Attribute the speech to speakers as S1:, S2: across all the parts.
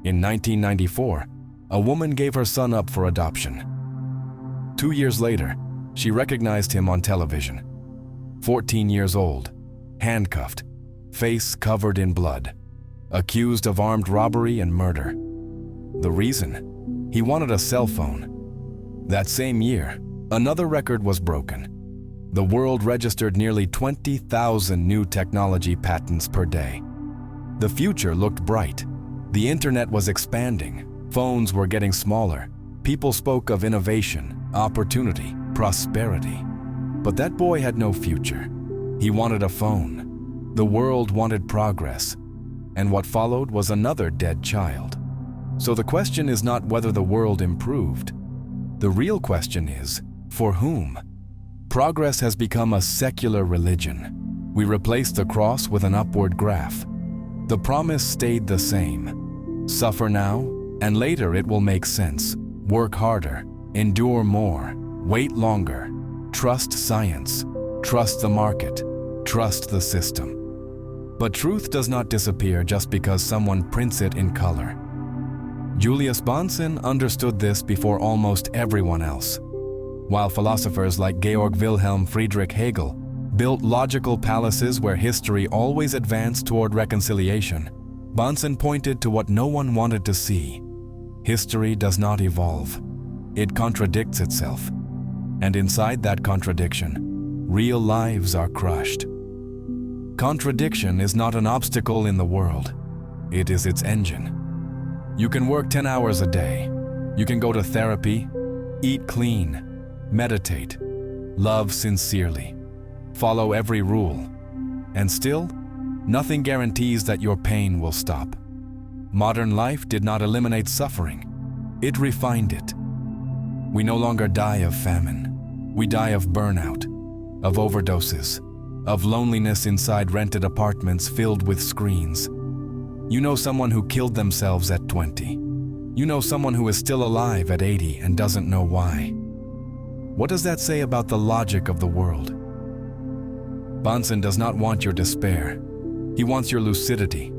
S1: In 1994, a woman gave her son up for adoption. 2 years later, she recognized him on television. 14 years old, handcuffed, face covered in blood, accused of armed robbery and murder. The reason? He wanted a cell phone. That same year, another record was broken. The world registered nearly 20,000 new technology patents per day. The future looked bright. The internet was expanding. Phones were getting smaller. People spoke of innovation, opportunity, prosperity. But that boy had no future. He wanted a phone. The world wanted progress. And what followed was another dead child. So the question is not whether the world improved. The real question is, for whom? Progress has become a secular religion. We replaced the cross with an upward graph. The promise stayed the same. Suffer now, and later it will make sense. Work harder, endure more, wait longer. Trust science, trust the market, trust the system. But truth does not disappear just because someone prints it in color. Julius Bahnsen understood this before almost everyone else. While philosophers like Georg Wilhelm Friedrich Hegel built logical palaces where history always advanced toward reconciliation, Bahnsen pointed to what no one wanted to see. History does not evolve. It contradicts itself. And inside that contradiction, real lives are crushed. Contradiction is not an obstacle in the world. It is its engine. You can work 10 hours a day. You can go to therapy, eat clean, meditate, love sincerely, follow every rule. And still, nothing guarantees that your pain will stop. Modern life did not eliminate suffering. It refined it. We no longer die of famine. We die of burnout, of overdoses, of loneliness inside rented apartments filled with screens. You know someone who killed themselves at 20. You know someone who is still alive at 80 and doesn't know why. What does that say about the logic of the world? Bahnsen does not want your despair. He wants your lucidity.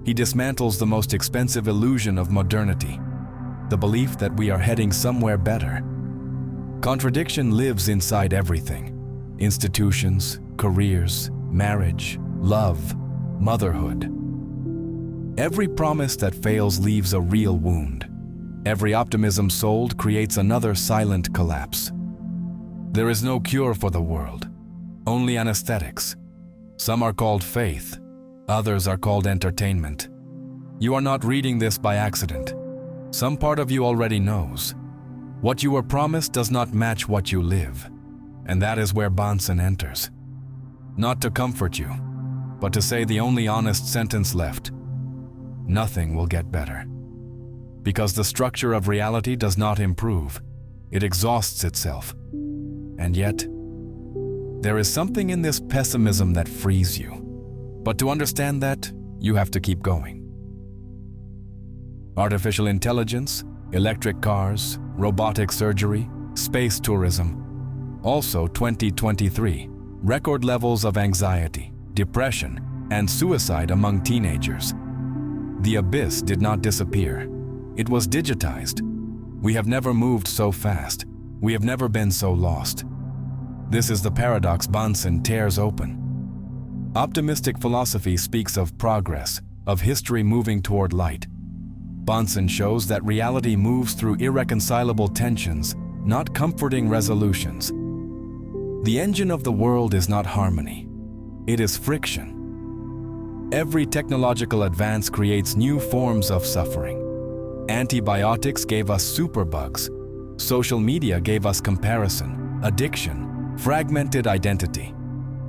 S1: He dismantles the most expensive illusion of modernity, the belief that we are heading somewhere better. Contradiction lives inside everything: institutions, careers, marriage, love, motherhood. Every promise that fails leaves a real wound. Every optimism sold creates another silent collapse. There is no cure for the world, only anesthetics. Some are called faith, others are called entertainment. You are not reading this by accident. Some part of you already knows. What you were promised does not match what you live. And that is where Bahnsen enters. Not to comfort you, but to say the only honest sentence left: nothing will get better. Because the structure of reality does not improve. It exhausts itself. And yet, there is something in this pessimism that frees you. But to understand that, you have to keep going. Artificial intelligence, electric cars, robotic surgery, space tourism. Also 2023, record levels of anxiety, depression, and suicide among teenagers. The abyss did not disappear. It was digitized. We have never moved so fast. We have never been so lost. This is the paradox Bahnsen tears open. Optimistic philosophy speaks of progress, of history moving toward light. Bahnsen shows that reality moves through irreconcilable tensions, not comforting resolutions. The engine of the world is not harmony. It is friction. Every technological advance creates new forms of suffering. Antibiotics gave us superbugs. Social media gave us comparison, addiction, fragmented identity.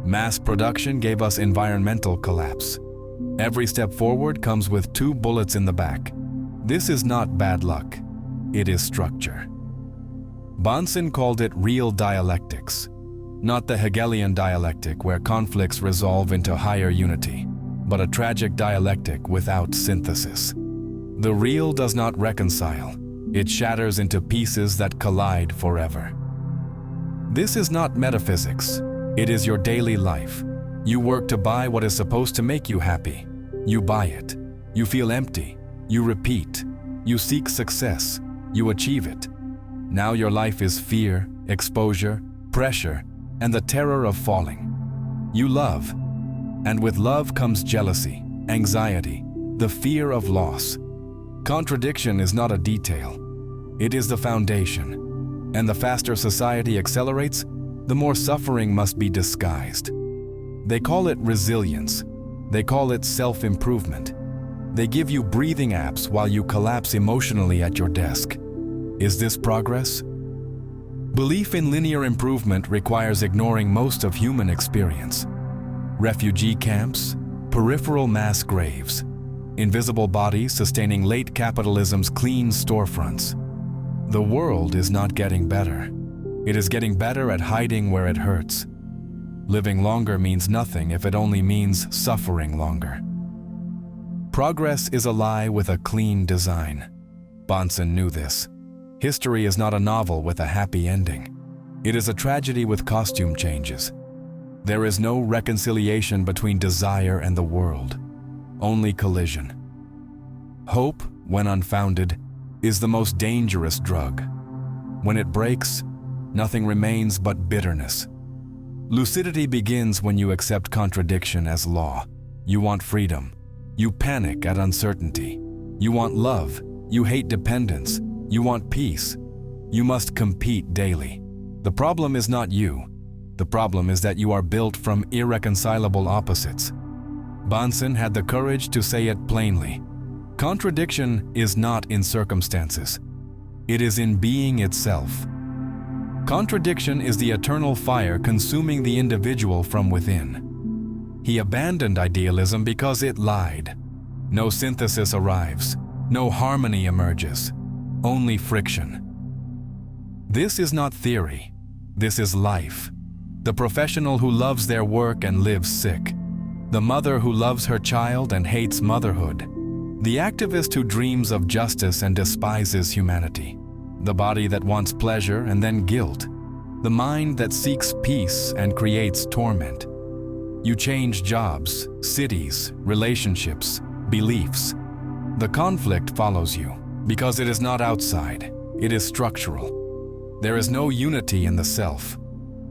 S1: Mass production gave us environmental collapse. Every step forward comes with 2 bullets in the back. This is not bad luck. It is structure. Bahnsen called it real dialectics. Not the Hegelian dialectic where conflicts resolve into higher unity, but a tragic dialectic without synthesis. The real does not reconcile. It shatters into pieces that collide forever. This is not metaphysics. It is your daily life. You work to buy what is supposed to make you happy. You buy it. You feel empty. You repeat. You seek success. You achieve it. Now your life is fear, exposure, pressure, and the terror of falling. You love. And with love comes jealousy, anxiety, the fear of loss. Contradiction is not a detail. It is the foundation. And the faster society accelerates, the more suffering must be disguised. They call it resilience. They call it self-improvement. They give you breathing apps while you collapse emotionally at your desk. Is this progress? Belief in linear improvement requires ignoring most of human experience. Refugee camps, peripheral mass graves, invisible bodies sustaining late capitalism's clean storefronts. The world is not getting better. It is getting better at hiding where it hurts. Living longer means nothing if it only means suffering longer. Progress is a lie with a clean design. Bahnsen knew this. History is not a novel with a happy ending. It is a tragedy with costume changes. There is no reconciliation between desire and the world, only collision. Hope, when unfounded, is the most dangerous drug. When it breaks, nothing remains but bitterness. Lucidity begins when you accept contradiction as law. You want freedom. You panic at uncertainty. You want love. You hate dependence. You want peace. You must compete daily. The problem is not you. The problem is that you are built from irreconcilable opposites. Bahnsen had the courage to say it plainly. Contradiction is not in circumstances. It is in being itself. Contradiction is the eternal fire consuming the individual from within. He abandoned idealism because it lied. No synthesis arrives. No harmony emerges. Only friction. This is not theory. This is life. The professional who loves their work and lives sick. The mother who loves her child and hates motherhood. The activist who dreams of justice and despises humanity. The body that wants pleasure and then guilt. The mind that seeks peace and creates torment. You change jobs, cities, relationships, beliefs. The conflict follows you because it is not outside, it is structural. There is no unity in the self,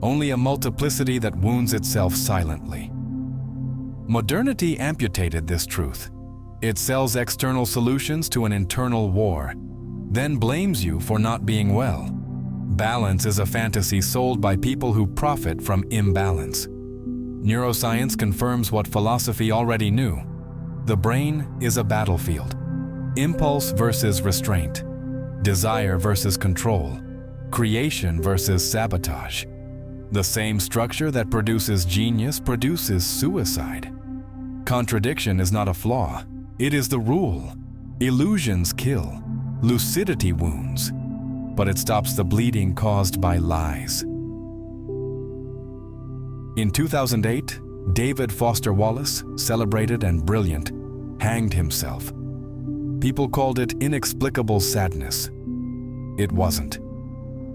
S1: only a multiplicity that wounds itself silently. Modernity amputated this truth. It sells external solutions to an internal war, then blames you for not being well. Balance is a fantasy sold by people who profit from imbalance. Neuroscience confirms what philosophy already knew. The brain is a battlefield. Impulse versus restraint. Desire versus control. Creation versus sabotage. The same structure that produces genius produces suicide. Contradiction is not a flaw. It is the rule. Illusions kill. Lucidity wounds. But it stops the bleeding caused by lies. In 2008, David Foster Wallace, celebrated and brilliant, hanged himself. People called it inexplicable sadness. It wasn't.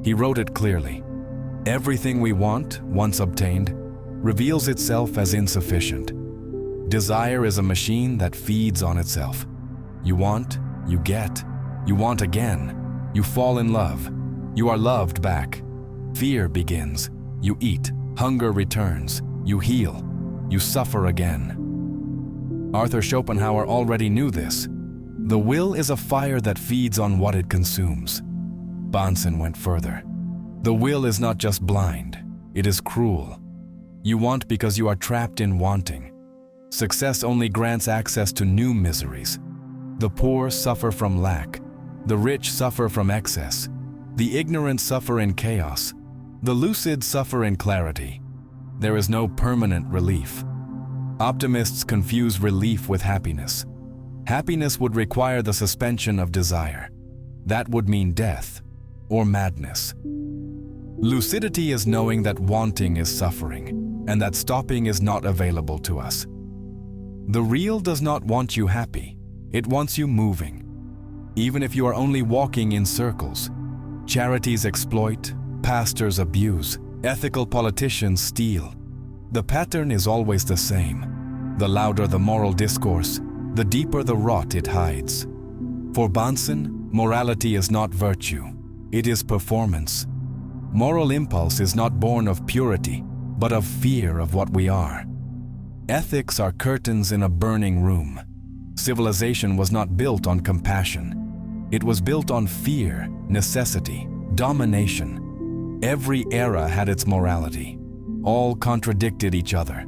S1: He wrote it clearly. Everything we want, once obtained, reveals itself as insufficient. Desire is a machine that feeds on itself. You want, you get. You want again. You fall in love. You are loved back. Fear begins. You eat. Hunger returns. You heal. You suffer again. Arthur Schopenhauer already knew this. The will is a fire that feeds on what it consumes. Bahnsen went further. The will is not just blind, it is cruel. You want because you are trapped in wanting. Success only grants access to new miseries. The poor suffer from lack. The rich suffer from excess. The ignorant suffer in chaos. The lucid suffer in clarity. There is no permanent relief. Optimists confuse relief with happiness. Happiness would require the suspension of desire. That would mean death or madness. Lucidity is knowing that wanting is suffering and that stopping is not available to us. The real does not want you happy. It wants you moving. Even if you are only walking in circles. Charities exploit, pastors abuse, ethical politicians steal. The pattern is always the same. The louder the moral discourse, the deeper the rot it hides. For Bahnsen, morality is not virtue, it is performance. Moral impulse is not born of purity, but of fear of what we are. Ethics are curtains in a burning room. Civilization was not built on compassion. It was built on fear, necessity, domination. Every era had its morality. All contradicted each other.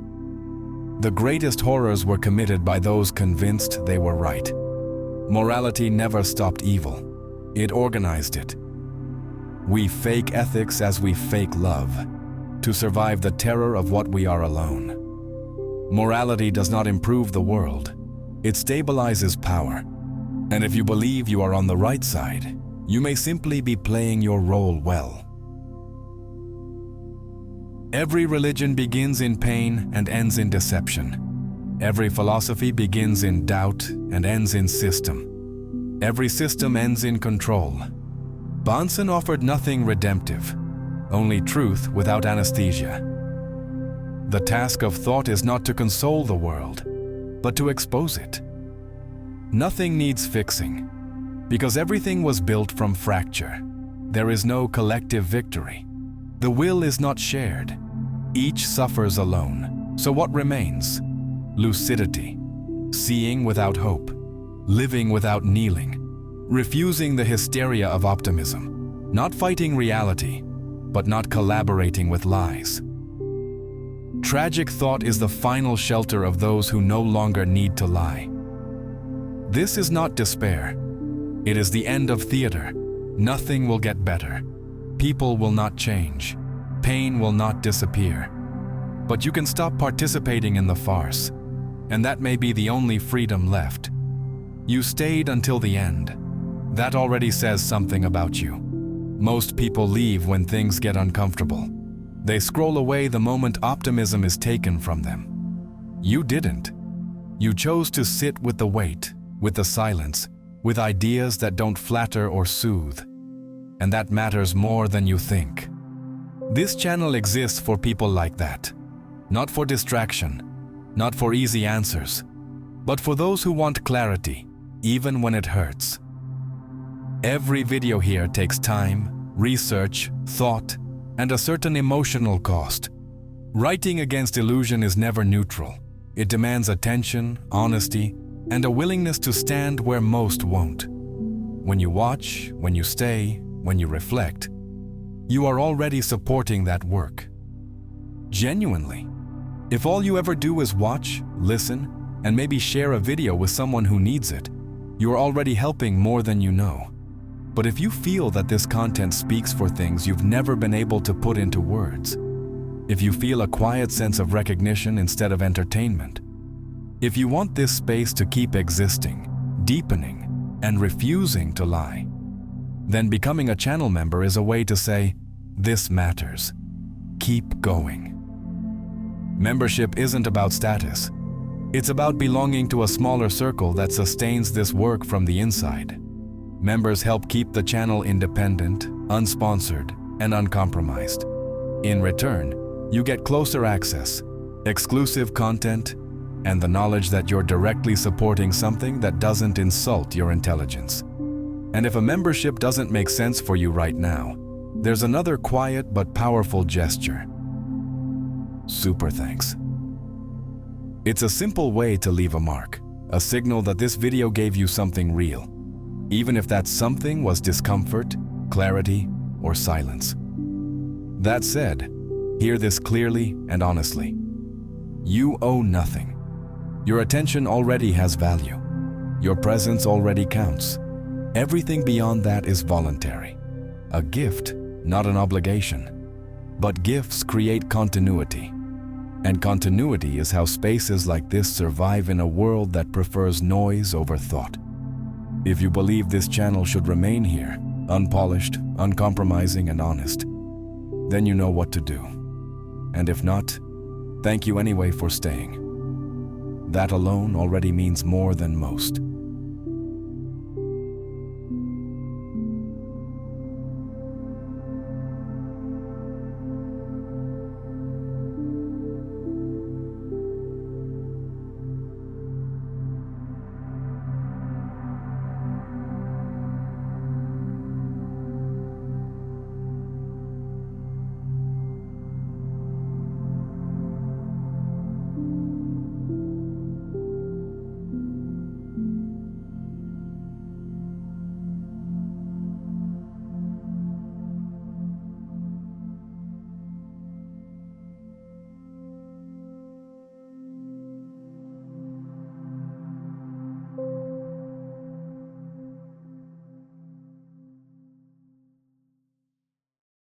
S1: The greatest horrors were committed by those convinced they were right. Morality never stopped evil. It organized it. We fake ethics as we fake love, to survive the terror of what we are alone. Morality does not improve the world. It stabilizes power. And if you believe you are on the right side, you may simply be playing your role well. Every religion begins in pain and ends in deception. Every philosophy begins in doubt and ends in system. Every system ends in control. Bahnsen offered nothing redemptive, only truth without anesthesia. The task of thought is not to console the world, but to expose it. Nothing needs fixing, because everything was built from fracture. There is no collective victory. The will is not shared. Each suffers alone. So what remains? Lucidity, seeing without hope, living without kneeling, refusing the hysteria of optimism, not fighting reality, but not collaborating with lies. Tragic thought is the final shelter of those who no longer need to lie. This is not despair. It is the end of theater. Nothing will get better. People will not change. Pain will not disappear. But you can stop participating in the farce, and that may be the only freedom left. You stayed until the end. That already says something about you. Most people leave when things get uncomfortable. They scroll away the moment optimism is taken from them. You didn't. You chose to sit with the weight, with the silence, with ideas that don't flatter or soothe. And that matters more than you think. This channel exists for people like that. Not for distraction, not for easy answers, but for those who want clarity, even when it hurts. Every video here takes time, research, thought, and a certain emotional cost. Writing against illusion is never neutral. It demands attention, honesty, and a willingness to stand where most won't. When you watch, when you stay, when you reflect, you are already supporting that work. Genuinely. If all you ever do is watch, listen, and maybe share a video with someone who needs it, you are already helping more than you know. But if you feel that this content speaks for things you've never been able to put into words, if you feel a quiet sense of recognition instead of entertainment, if you want this space to keep existing, deepening, and refusing to lie, then becoming a channel member is a way to say, this matters. Keep going. Membership isn't about status. It's about belonging to a smaller circle that sustains this work from the inside. Members help keep the channel independent, unsponsored, and uncompromised. In return, you get closer access, exclusive content, and the knowledge that you're directly supporting something that doesn't insult your intelligence. And if a membership doesn't make sense for you right now, there's another quiet but powerful gesture. Super thanks. It's a simple way to leave a mark, a signal that this video gave you something real, even if that something was discomfort, clarity, or silence. That said, hear this clearly and honestly. You owe nothing. Your attention already has value. Your presence already counts. Everything beyond that is voluntary. A gift, not an obligation. But gifts create continuity. And continuity is how spaces like this survive in a world that prefers noise over thought. If you believe this channel should remain here, unpolished, uncompromising, and honest, then you know what to do. And if not, thank you anyway for staying. That alone already means more than most.